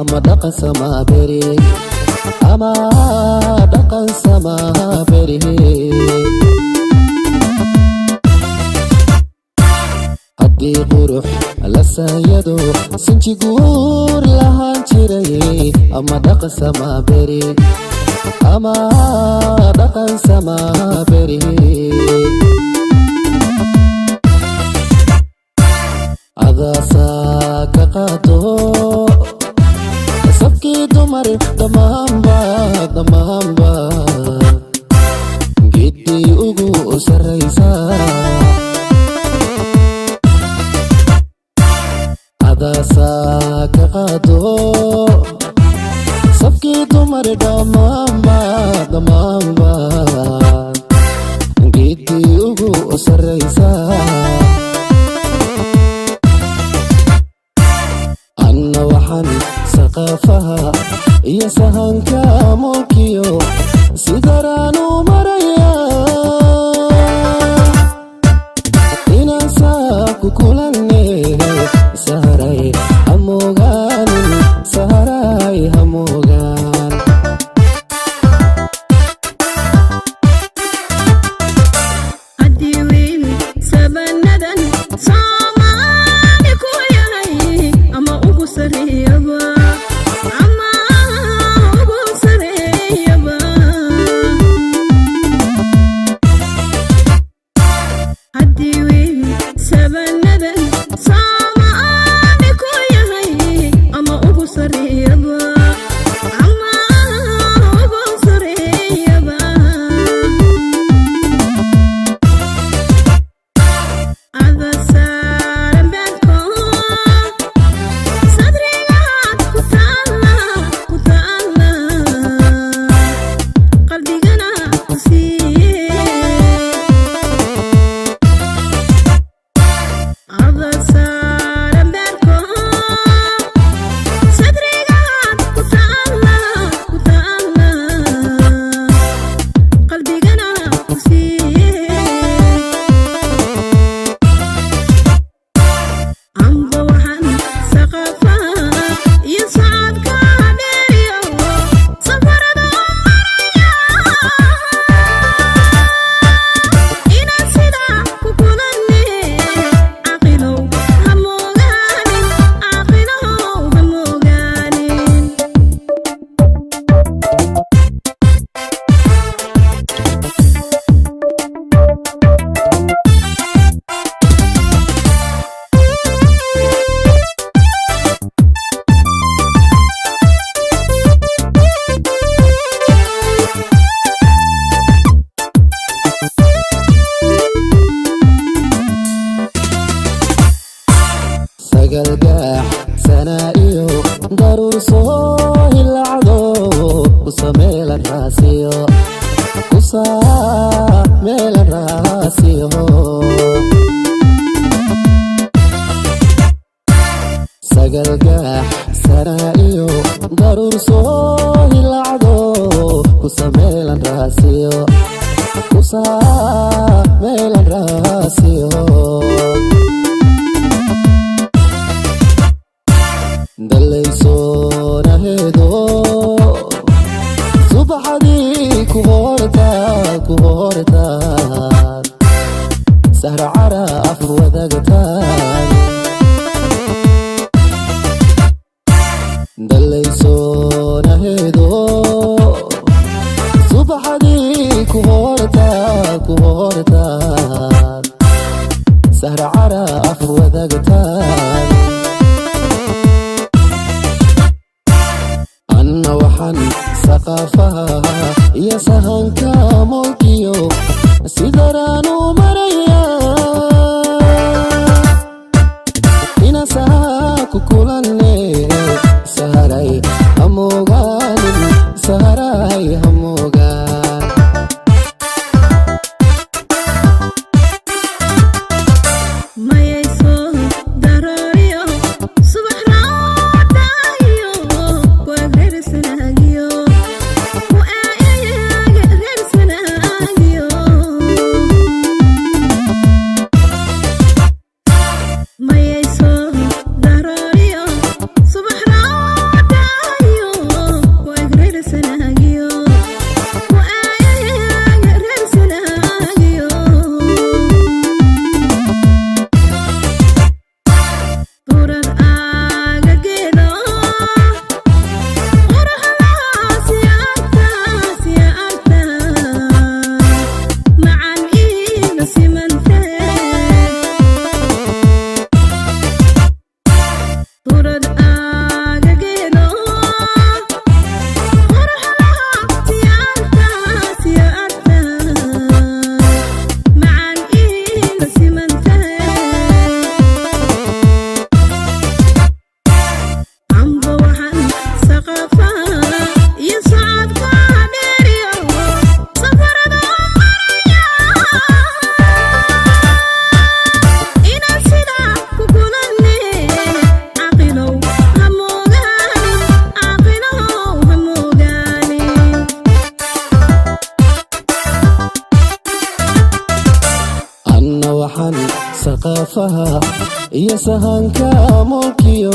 ama dhaqan sama beri ama dhaqan sama beri haddii qurux la saayado sinji guur lahaan jiray ama dhaqan sama beri ama dhaqan sama beri adasa ka qaato sabkii dumar dhammaanba gidii ugu sarraysa adasa ka qaato sabkii dumar dhammaanba gidii ugu sarraysa anna waxaan saqafaha iyo sahanka mulkiyo sidaraanu maraya inaan saaku kulanne saharay hamogaanin saharay hamogaan haddii wiil sabanadan Soomaali ku yahay ama ugu sarreeyaba haddii wiil sabanadan Soomaali ku yahay ama ugu sarreeyaba ama ugu sarreeyaba ada saaran beedko sadrigaad ku taala qalbigana ku siiye ada saaran beedko sadrigaad ku taala qalbigana ku siiye amba waxaan saqafaha iyo socodka dheeriyo safarada maraya inaan sidaa ku kulanne caqilow ha mogaanin sagalgaax sanaa iyo daruur soo hilacdo kusameelan raasiyo sagalgaax sanaa iyo daruur soo hilacdo kusameelan raasiyo dalaysonaheedo subaxadii ku hortaad sahra cara af wadagtaan dalaysonaheedo subaxadii ku hortaad sahra cara af wadagtaan anna waxaan saqafaha iyo sahanka mulkiyo sidaraanu maraya inaan saaku kulanne saharay hamogaanin saharay hamogaan mayay soo darooriyo subax raadayo waag reer sanaagiyo ku aayaga reer sanaagiyo mayay soo darooriyo subax safaha iyo sahanka mulkiyo